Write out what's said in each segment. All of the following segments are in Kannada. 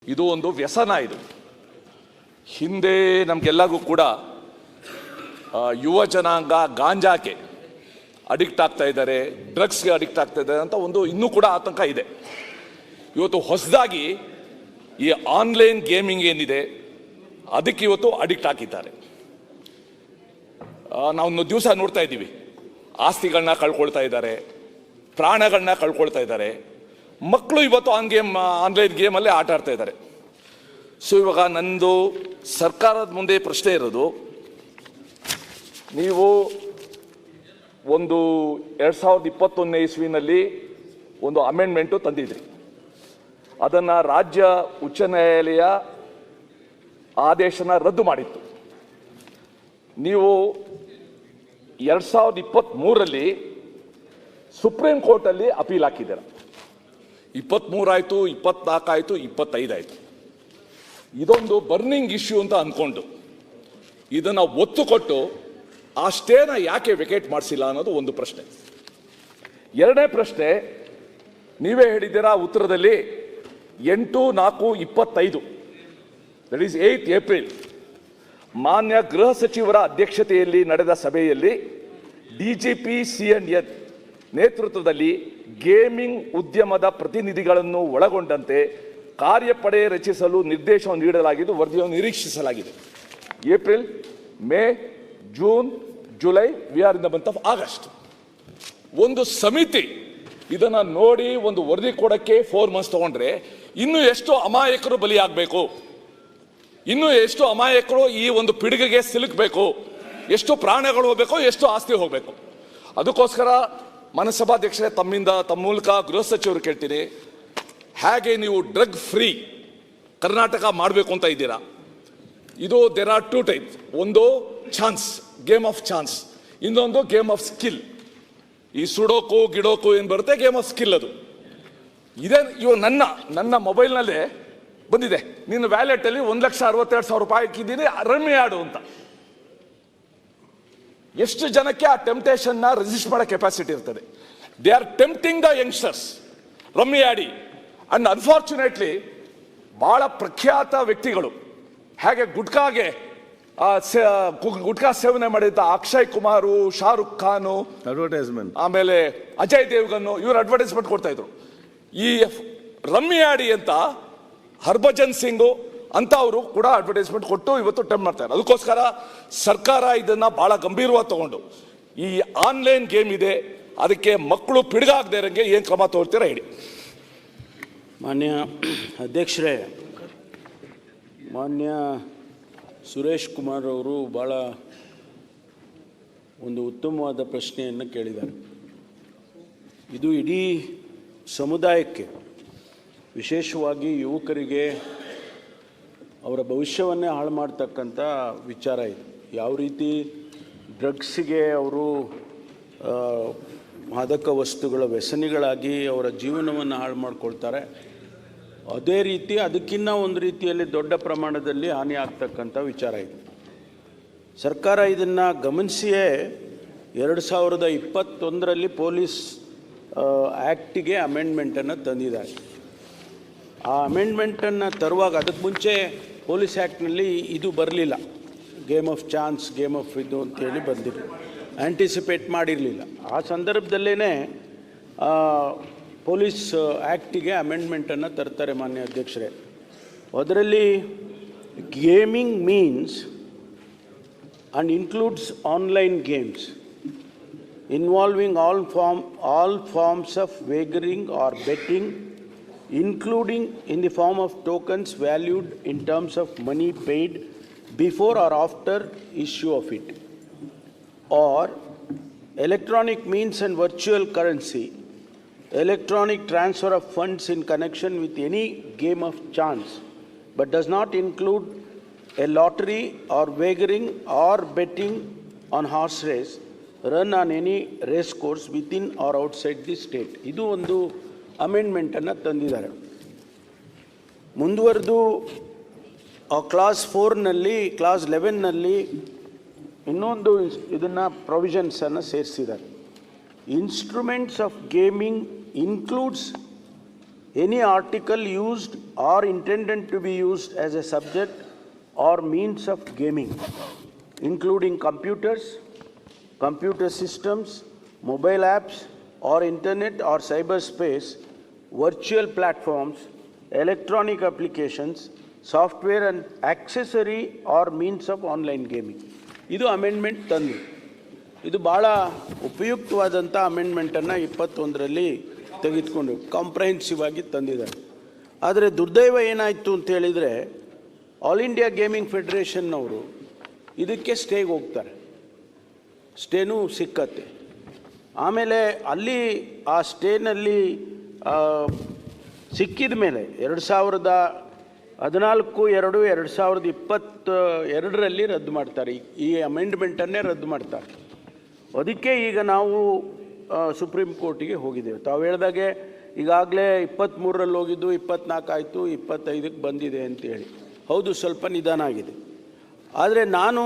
ಇದು ಒಂದು ವ್ಯಸನ. ಇದು ಹಿಂದೆ ನಮಗೆಲ್ಲರಿಗೂ ಕೂಡ ಯುವ ಜನಾಂಗ ಗಾಂಜಾಕ್ಕೆ ಅಡಿಕ್ಟ್ ಆಗ್ತಾ ಇದ್ದಾರೆ, ಡ್ರಗ್ಸ್ಗೆ ಅಡಿಕ್ಟ್ ಆಗ್ತಾ ಇದ್ದಾರೆ ಅಂತ ಒಂದು ಇನ್ನೂ ಕೂಡ ಆತಂಕ ಇದೆ. ಇವತ್ತು ಹೊಸದಾಗಿ ಈ ಆನ್ಲೈನ್ ಗೇಮಿಂಗ್ ಏನಿದೆ ಅದಕ್ಕೆ ಇವತ್ತು ಅಡಿಕ್ಟ್ ಆಗಿದ್ದಾರೆ. ನಾವು ದಿವಸ ನೋಡ್ತಾ ಇದ್ದೀವಿ, ಆಸ್ತಿಗಳನ್ನ ಕಳ್ಕೊಳ್ತಾ ಇದ್ದಾರೆ, ಪ್ರಾಣಗಳನ್ನ ಕಳ್ಕೊಳ್ತಾ ಇದ್ದಾರೆ. ಮಕ್ಕಳು ಇವತ್ತು ಆನ್ಲೈನ್ ಗೇಮಲ್ಲೇ ಆಟ ಆಡ್ತಾ ಇದ್ದಾರೆ. ಸೊ ಇವಾಗ ನಂದು ಸರ್ಕಾರದ ಮುಂದೆ ಪ್ರಶ್ನೆ ಇರೋದು, ನೀವು ಒಂದು 2021ನೇ ಇಸ್ವಿನಲ್ಲಿ ಒಂದು ಅಮೆಂಡ್ಮೆಂಟು ತಂದಿದ್ರಿ. ಅದನ್ನು ರಾಜ್ಯ ಉಚ್ಚ ನ್ಯಾಯಾಲಯ ಆದೇಶನ ರದ್ದು ಮಾಡಿತ್ತು. ನೀವು 2023ರಲ್ಲಿ ಸುಪ್ರೀಂ ಕೋರ್ಟಲ್ಲಿ ಅಪೀಲ್ ಹಾಕಿದ್ದೀರ. 23 ಆಯಿತು, 24 ಆಯಿತು, 25 ಆಯಿತು. ಇದೊಂದು ಬರ್ನಿಂಗ್ ಇಶ್ಯೂ ಅಂತ ಅಂದ್ಕೊಂಡು ಇದನ್ನು ಒತ್ತು ಕೊಟ್ಟು ಆ ಸ್ಟೇನ ಯಾಕೆ ವೆಕೇಟ್ ಮಾಡಿಸಿಲ್ಲ ಅನ್ನೋದು ಒಂದು ಪ್ರಶ್ನೆ. ಎರಡನೇ ಪ್ರಶ್ನೆ, ನೀವೇ ಹೇಳಿದ್ದೀರಾ ಉತ್ತರದಲ್ಲಿ 8/4/25 ದಟ್ ಈಸ್ 8 ಏಪ್ರಿಲ್ ಮಾನ್ಯ ಗೃಹ ಸಚಿವರ ಅಧ್ಯಕ್ಷತೆಯಲ್ಲಿ ನಡೆದ ಸಭೆಯಲ್ಲಿ ಡಿಜಿಪಿ CN ನೇತೃತ್ವದಲ್ಲಿ ಗೇಮಿಂಗ್ ಉದ್ಯಮದ ಪ್ರತಿನಿಧಿಗಳನ್ನು ಒಳಗೊಂಡಂತೆ ಕಾರ್ಯಪಡೆ ರಚಿಸಲು ನಿರ್ದೇಶನ ನೀಡಲಾಗಿದ್ದು ವರದಿಯನ್ನು ನಿರೀಕ್ಷಿಸಲಾಗಿದೆ. April, May, June, July, we are in the month of August. ಒಂದು ಸಮಿತಿ ಇದನ್ನು ನೋಡಿ ಒಂದು ವರದಿ ಕೊಡೋಕ್ಕೆ 4 ಮಂತ್ಸ್ ತಗೊಂಡ್ರೆ ಇನ್ನೂ ಎಷ್ಟು ಅಮಾಯಕರು ಬಲಿಯಾಗಬೇಕು, ಇನ್ನೂ ಎಷ್ಟು ಅಮಾಯಕರು ಈ ಒಂದು ಪಿಡುಗಿಗೆ ಸಿಲುಕಬೇಕು, ಎಷ್ಟು ಪ್ರಾಣಗಳು ಹೋಗಬೇಕು, ಎಷ್ಟು ಆಸ್ತಿ ಹೋಗಬೇಕು. ಅದಕ್ಕೋಸ್ಕರ ಮನಸಭಾಧ್ಯಕ್ಷರೇ, ತಮ್ಮ ಮೂಲಕ ಗೃಹ ಸಚಿವರು ಕೇಳ್ತೀನಿ, ಹೇಗೆ ನೀವು ಡ್ರಗ್ ಫ್ರೀ ಕರ್ನಾಟಕ ಮಾಡಬೇಕು ಅಂತ ಇದ್ದೀರಾ? ಇದು ದೇರ್ ಆರ್ 2 ಟೈಪ್ಸ್. ಒಂದು ಚಾನ್ಸ್, ಗೇಮ್ ಆಫ್ ಚಾನ್ಸ್, ಇನ್ನೊಂದು ಗೇಮ್ ಆಫ್ ಸ್ಕಿಲ್. ಈ ಸುಡೋಕು ಗಿಡೋಕು ಏನು ಬರುತ್ತೆ, ಗೇಮ್ ಆಫ್ ಸ್ಕಿಲ್ ಅದು. ಇದೇ ಇವಾಗ ನನ್ನ ಮೊಬೈಲ್ನಲ್ಲೇ ಬಂದಿದೆ, ನಿನ್ನ ವ್ಯಾಲೆಟಲ್ಲಿ 1,62,000 ರೂಪಾಯಿ ಹಾಕಿದ್ದೀನಿ, ರಮ್ಮಿ ಆಡು ಅಂತ. ಎಷ್ಟು ಜನಕ್ಕೆ ಆ ಟೆಂಪ್ಟೇಷನ್ನ ರೆಸಿಸ್ಟ್ ಮಾಡೋ ಕೆಪಾಸಿಟಿ ಇರ್ತದೆ? They are tempting the youngsters, rummy ಆಡಿ. ಅಂಡ್ ಅನ್ಫಾರ್ಚುನೇಟ್ಲಿ ಬಹಳ ಪ್ರಖ್ಯಾತ ವ್ಯಕ್ತಿಗಳು, ಹೇಗೆ ಗುಟ್ಕಾ ಸೇವನೆ ಮಾಡಿದ್ದ ಅಕ್ಷಯ್ ಕುಮಾರು, ಶಾರುಖ್ ಖಾನು, ಅಡ್ವರ್ಟೈಸ್ಮೆಂಟ್, ಆಮೇಲೆ ಅಜಯ್ ದೇವ್ಗನ್ನು, ಇವರು ಅಡ್ವರ್ಟೈಸ್ಮೆಂಟ್ ಕೊಡ್ತಾ ಇದ್ರು. ಈ ರಮ್ಮಿ ಆಡಿ ಅಂತ ಹರ್ಭಜನ್ ಸಿಂಗು ಅಂತ ಅವರು ಕೂಡ ಅಡ್ವರ್ಟೈಸ್ಮೆಂಟ್ ಕೊಟ್ಟು ಇವತ್ತು ಟೆಂಪ್ಟ್ ಮಾಡ್ತಾರೆ. ಅದಕ್ಕೋಸ್ಕರ ಸರ್ಕಾರ ಇದನ್ನ ಬಹಳ ಗಂಭೀರವಾಗಿ ತಗೊಂಡು ಈ ಆನ್ಲೈನ್ ಗೇಮ್ ಇದೆ ಅದಕ್ಕೆ ಮಕ್ಕಳು ಪಿಡುಗಾಗದೇ ಇರೋಂಗೆ ಏನು ಕ್ರಮ ತಗೊಳ್ತೀರಾ ಹೇಳಿ. ಮಾನ್ಯ ಅಧ್ಯಕ್ಷರೇ, ಮಾನ್ಯ ಸುರೇಶ್ ಕುಮಾರ್ ಅವರು ಭಾಳ ಒಂದು ಉತ್ತಮವಾದ ಪ್ರಶ್ನೆಯನ್ನು ಕೇಳಿದ್ದಾರೆ. ಇದು ಇಡೀ ಸಮುದಾಯಕ್ಕೆ, ವಿಶೇಷವಾಗಿ ಯುವಕರಿಗೆ ಅವರ ಭವಿಷ್ಯವನ್ನೇ ಹಾಳು ಮಾಡ್ತಕ್ಕಂಥ ವಿಚಾರ ಇದು. ಯಾವ ರೀತಿ ಡ್ರಗ್ಸಿಗೆ ಅವರು ಮಾದಕ ವಸ್ತುಗಳ ವ್ಯಸನಿಗಳಾಗಿ ಅವರ ಜೀವನವನ್ನು ಹಾಳು ಮಾಡ್ಕೊಳ್ತಾರೆ, ಅದೇ ರೀತಿ ಅದಕ್ಕಿಂತ ಒಂದು ರೀತಿಯಲ್ಲಿ ದೊಡ್ಡ ಪ್ರಮಾಣದಲ್ಲಿ ಹಾನಿ ಆಗ್ತಕ್ಕಂಥ ವಿಚಾರ ಇದು. ಸರ್ಕಾರ ಇದನ್ನು ಗಮನಿಸಿಯೇ 2021ರಲ್ಲಿ ಪೊಲೀಸ್ ಆ್ಯಕ್ಟಿಗೆ ಅಮೆಂಡ್ಮೆಂಟನ್ನು ತಂದಿದ್ದಾರೆ. ಆ ಅಮೆಂಡ್ಮೆಂಟನ್ನು ತರುವಾಗ ಅದಕ್ಕೆ ಮುಂಚೆ ಪೊಲೀಸ್ ಆ್ಯಕ್ಟ್ನಲ್ಲಿ ಇದು ಬರಲಿಲ್ಲ, game of chance, game of ಇದು ಅಂತೇಳಿ ಬಂದಿರಲಿಲ್ಲ, ಆ್ಯಂಟಿಸಿಪೇಟ್ ಮಾಡಿರಲಿಲ್ಲ. ಆ ಸಂದರ್ಭದಲ್ಲೇ ಪೊಲೀಸ್ ಆ್ಯಕ್ಟಿಗೆ ಅಮೆಂಡ್ಮೆಂಟನ್ನು ತರ್ತಾರೆ ಮಾನ್ಯ ಅಧ್ಯಕ್ಷರೇ. ಅದರಲ್ಲಿ gaming means and includes online games involving all forms of wagering or betting, including in the form of tokens valued in terms of money paid before or after issue of it, or electronic means and virtual currency, electronic transfer of funds in connection with any game of chance, but does not include a lottery or wagering or betting on horse race run on any race course within or outside the state. ಇದು ಒಂದು ಅಮೆಂಡ್ಮೆಂಟನ್ನು ತಂದಿದ್ದಾರೆ. ಮುಂದುವರೆದು ಕ್ಲಾಸ್ 4ನಲ್ಲಿ, ಕ್ಲಾಸ್ 11ನಲ್ಲಿ ಇನ್ನೊಂದು ಇದನ್ನು ಪ್ರೊವಿಷನ್ಸನ್ನು ಸೇರಿಸಿದ್ದಾರೆ. Instruments of gaming includes any article used or intended to be used as a subject or means of gaming, including computers, computer systems, mobile apps, or internet or cyberspace, virtual platforms, electronic applications, software and accessory or means of online gaming. ಇದು ಅಮೆಂಡ್ಮೆಂಟ್ ತಂದು ಇದು ಭಾಳ ಉಪಯುಕ್ತವಾದಂಥ ಅಮೆಂಡ್ಮೆಂಟನ್ನು 21ರಲ್ಲಿ ತೆಗೆದುಕೊಂಡು ಕಾಂಪ್ರಹೆನ್ಸಿವ್ ಆಗಿ ತಂದಿದ್ದಾರೆ. ಆದರೆ ದುರ್ದೈವ ಏನಾಯಿತು ಅಂತ ಹೇಳಿದರೆ ಆಲ್ ಇಂಡಿಯಾ ಗೇಮಿಂಗ್ ಫೆಡರೇಷನ್ನವರು ಇದಕ್ಕೆ ಸ್ಟೇಗೆ ಹೋಗ್ತಾರೆ, ಸ್ಟೇನೂ ಸಿಕ್ಕತ್ತೆ. ಆಮೇಲೆ ಅಲ್ಲಿ ಆ ಸ್ಟೇನಲ್ಲಿ ಸಿಕ್ಕಿದ ಮೇಲೆ 2014/2/2022ರಲ್ಲಿ ರದ್ದು ಮಾಡ್ತಾರೆ. ಈ ಅಮೆಂಡ್ಮೆಂಟನ್ನೇ ರದ್ದು ಮಾಡ್ತಾರೆ. ಅದಕ್ಕೆ ಈಗ ನಾವು ಸುಪ್ರೀಂ ಕೋರ್ಟಿಗೆ ಹೋಗಿದ್ದೇವೆ. ತಾವು ಹೇಳ್ದಾಗೆ ಈಗಾಗಲೇ 23ರಲ್ಲಿ ಹೋಗಿದ್ದು 24 ಆಯಿತು, 25ಕ್ಕೆ ಬಂದಿದೆ ಅಂತೇಳಿ. ಹೌದು, ಸ್ವಲ್ಪ ನಿಧಾನ ಆಗಿದೆ. ಆದರೆ ನಾನು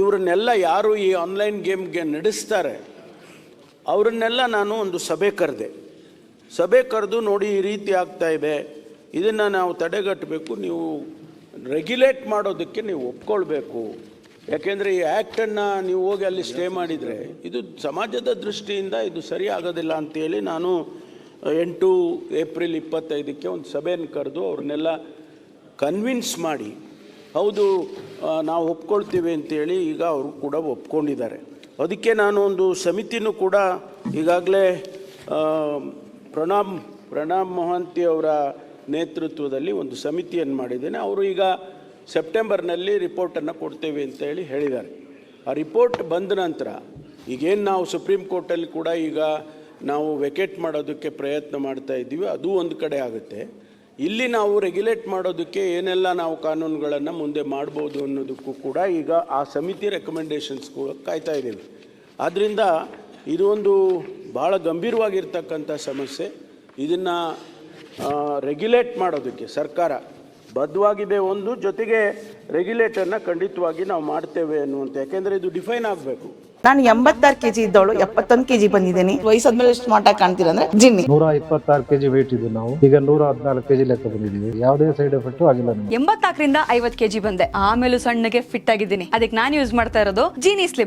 ಇವರನ್ನೆಲ್ಲ ಯಾರು ಈ ಆನ್ಲೈನ್ ಗೇಮ್ಗೆ ನಡೆಸ್ತಾರೆ ಅವರನ್ನೆಲ್ಲ ನಾನು ಒಂದು ಸಭೆ ಕರೆದು ನೋಡಿ ಈ ರೀತಿ ಆಗ್ತಾ ಇದೆ, ಇದನ್ನು ನಾವು ತಡೆಗಟ್ಟಬೇಕು, ನೀವು ರೆಗ್ಯುಲೇಟ್ ಮಾಡೋದಕ್ಕೆ ನೀವು ಒಪ್ಕೊಳ್ಬೇಕು. ಯಾಕೆಂದರೆ ಈ ಆ್ಯಕ್ಟನ್ನು ನೀವು ಹೋಗಿ ಅಲ್ಲಿ ಸ್ಟೇ ಮಾಡಿದರೆ ಇದು ಸಮಾಜದ ದೃಷ್ಟಿಯಿಂದ ಇದು ಸರಿ ಆಗೋದಿಲ್ಲ ಅಂತೇಳಿ ನಾನು 8 ಏಪ್ರಿಲ್ 25ಕ್ಕೆ ಒಂದು ಸಭೆಯನ್ನು ಕರೆದು ಅವ್ರನ್ನೆಲ್ಲ ಕನ್ವಿನ್ಸ್ ಮಾಡಿ ಹೌದು ನಾವು ಒಪ್ಕೊಳ್ತೀವಿ ಅಂತೇಳಿ ಈಗ ಅವರು ಕೂಡ ಒಪ್ಕೊಂಡಿದ್ದಾರೆ. ಅದಕ್ಕೆ ನಾನು ಒಂದು ಸಮಿತಿನೂ ಕೂಡ ಈಗಾಗಲೇ ಪ್ರಣಾಮ್ ಮೊಹಾಂತಿ ಅವರ ನೇತೃತ್ವದಲ್ಲಿ ಒಂದು ಸಮಿತಿಯನ್ನು ಮಾಡಿದ್ದೇನೆ. ಅವರು ಈಗ ಸೆಪ್ಟೆಂಬರ್ನಲ್ಲಿ ರಿಪೋರ್ಟನ್ನು ಕೊಡ್ತೇವೆ ಅಂತೇಳಿ ಹೇಳಿದ್ದಾರೆ. ಆ ರಿಪೋರ್ಟ್ ಬಂದ ನಂತರ ಈಗೇನು ನಾವು ಸುಪ್ರೀಂ ಕೋರ್ಟಲ್ಲಿ ಕೂಡ ಈಗ ನಾವು ವೆಕೇಟ್ ಮಾಡೋದಕ್ಕೆ ಪ್ರಯತ್ನ ಮಾಡ್ತಾ ಇದ್ದೀವಿ, ಅದು ಒಂದು ಕಡೆ ಆಗುತ್ತೆ. ಇಲ್ಲಿ ನಾವು ರೆಗ್ಯುಲೇಟ್ ಮಾಡೋದಕ್ಕೆ ಏನೆಲ್ಲ ನಾವು ಕಾನೂನುಗಳನ್ನು ಮುಂದೆ ಮಾಡ್ಬೋದು ಅನ್ನೋದಕ್ಕೂ ಕೂಡ ಈಗ ಆ ಸಮಿತಿ ರೆಕಮೆಂಡೇಷನ್ಸ್ಗಳು ಕಾಯ್ತಾ ಇದ್ದೀವಿ. ಆದ್ದರಿಂದ ಇದು ಒಂದು ಭಾಳ ಗಂಭೀರವಾಗಿರ್ತಕ್ಕಂಥ ಸಮಸ್ಯೆ. ಇದನ್ನು ರೆಗ್ಯುಲೇಟ್ ಮಾಡೋದಕ್ಕೆ ಸರ್ಕಾರ ಬದ್ಧವಾಗಿದೆ. ಒಂದು ಜೊತೆಗೆ ರೆಗ್ಯುಲೇಟರ್ನ ಖಂಡಿತವಾಗಿ ನಾವು ಮಾಡ್ತೇವೆ ಅನ್ನುವಂಥ, ಯಾಕೆಂದರೆ ಇದು ಡಿಫೈನ್ ಆಗಬೇಕು. ನಾನು 86 kg ಇದ್ದವಳು 71 kg ಬಂದಿದ್ದೀನಿ. ವಯಸ್ಸಾದ್ಮೇಲೆ ಸ್ಮಾರ್ಟ್ ಆಗಿ ಕಾಣ್ತೀರ ಅಂದ್ರೆ ಜಿನ್ನಿ. 126 kg ವೇಟ್ ಇದ್ದು ನಾವು ಈಗ 114 kg ಲೆಕ್ಕ ಬಂದಿದ್ದೀವಿ. ಯಾವುದೇ ಸೈಡ್ ಎಫೆಕ್ಟ್ ಆಗಿಲ್ಲ. 84ರಿಂದ 50 kg ಬಂದೆ. ಆಮೇಲೂ ಸಣ್ಣಗೆ ಫಿಟ್ ಆಗಿದ್ದೀನಿ. ಅದಕ್ಕೆ ನಾನು ಯೂಸ್ ಮಾಡ್ತಾ ಇರೋದು ಜೀನಿ ಸ್ಲಿಮ್.